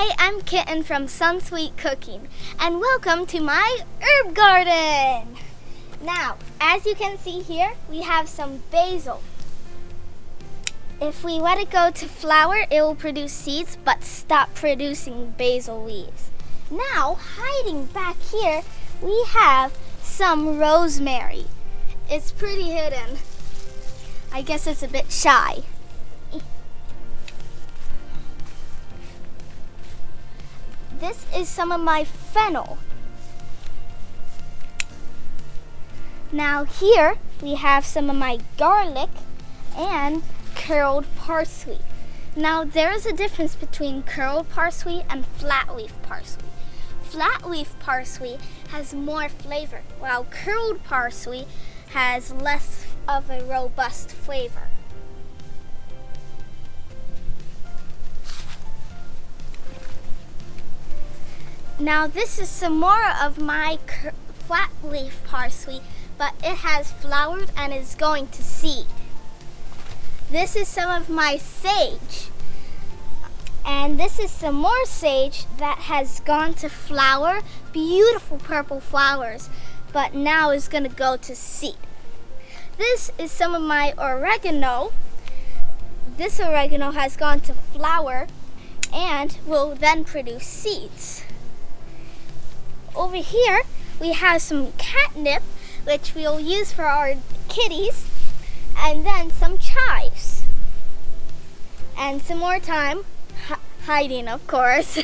Hi, I'm Kitten from Sunsweet Cooking, and welcome to my herb garden. Now, as you can see here, we have some basil. If we let it go to flower, it will produce seeds, but stop producing basil leaves. Now, hiding back here, we have some rosemary. It's pretty hidden. I guess it's a bit shy. This is some of my fennel. Now here we have some of my garlic and curled parsley. Now there is a difference between curled parsley and flat leaf parsley. Flat leaf parsley has more flavor, while curled parsley has less of a robust flavor. Now this is some more of my flat leaf parsley, but it has flowered and is going to seed. This is some of my sage, and this is some more sage that has gone to flower, beautiful purple flowers, but now is going to go to seed. This is some of my oregano. This oregano has gone to flower and will then produce seeds. Over here, we have some catnip, which we'll use for our kitties, and then some chives. And some more thyme, hiding of course.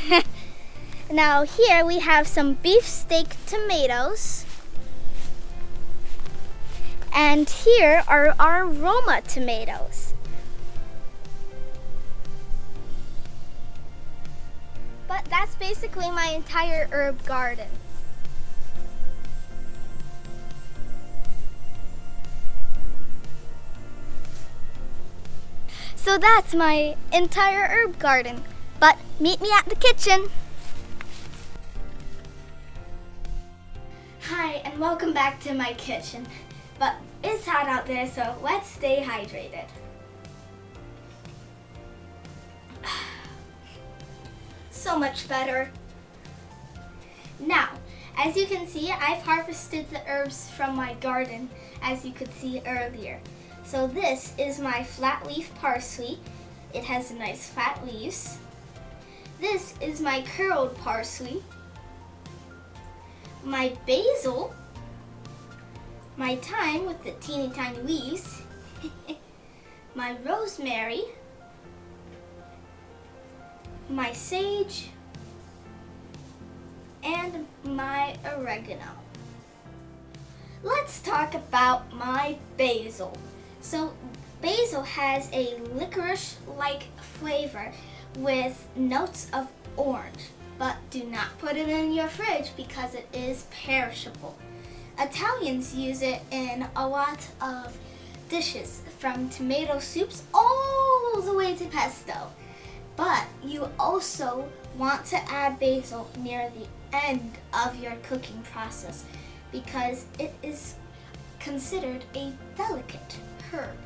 Now here we have some beefsteak tomatoes. And here are our Roma tomatoes. But that's basically my entire herb garden. So that's my entire herb garden. But meet me at the kitchen. Hi, and welcome back to my kitchen. But it's hot out there, so let's stay hydrated. So much better. Now, as you can see, I've harvested the herbs from my garden, as you could see earlier. So this is my flat leaf parsley. It has nice fat leaves. This is my curled parsley. My basil. My thyme with the teeny tiny leaves. My rosemary. My sage, and my oregano. Let's talk about my basil. So basil has a licorice-like flavor with notes of orange, but do not put it in your fridge because it is perishable. Italians use it in a lot of dishes, from tomato soups all the way to pesto. But you also want to add basil near the end of your cooking process because it is considered a delicate herb.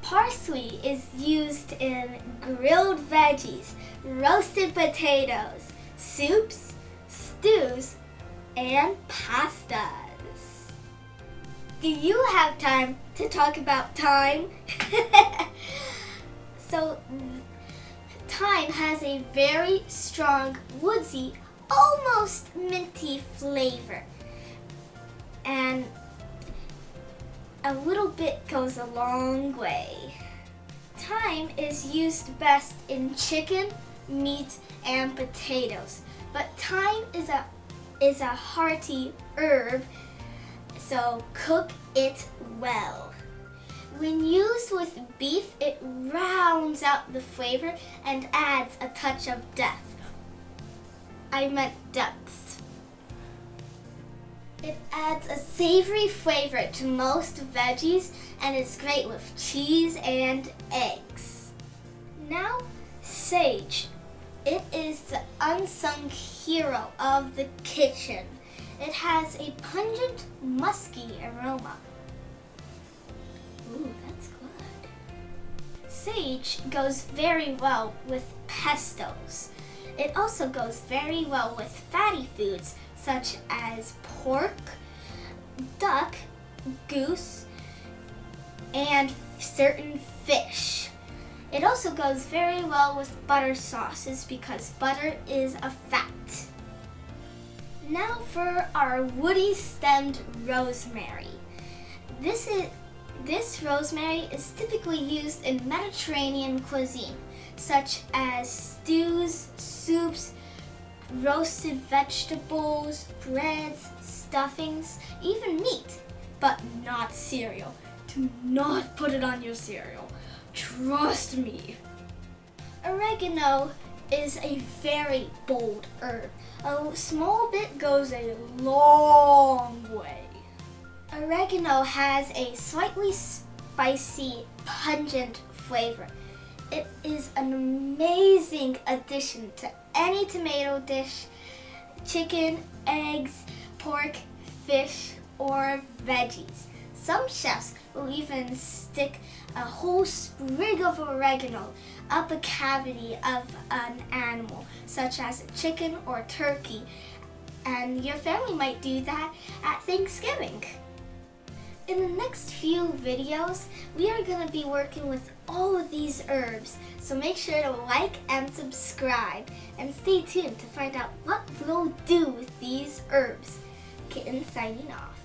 Parsley is used in grilled veggies, roasted potatoes, soups, stews, and pastas. Do you have time to talk about thyme? So, thyme has a very strong, woodsy, almost minty flavor. And a little bit goes a long way. Thyme is used best in chicken, meat, and potatoes. But thyme is a hearty herb, so cook it well. When used with beef, it rounds out the flavor and adds a touch of depth. I meant depth. It adds a savory flavor to most veggies and is great with cheese and eggs. Now, sage. It is the unsung hero of the kitchen. It has a pungent, musky aroma. Ooh, that's good. sage goes very well with pestos. It also goes very well with fatty foods such as pork, duck, goose, and certain fish. It also goes very well with butter sauces because butter is a fat. Now for our woody stemmed rosemary. This rosemary is typically used in Mediterranean cuisine, such as stews, soups, roasted vegetables, breads, stuffings, even meat, but not cereal. Do not put it on your cereal. Trust me. Oregano is a very bold herb. A small bit goes a long way. Oregano has a slightly spicy, pungent flavor. It is an amazing addition to any tomato dish, chicken, eggs, pork, fish, or veggies. Some chefs will even stick a whole sprig of oregano up a cavity of an animal, such as a chicken or turkey, and your family might do that at Thanksgiving. In the next few videos, we are going to be working with all of these herbs, so make sure to like and subscribe, and stay tuned to find out what we'll do with these herbs. Kitten signing off.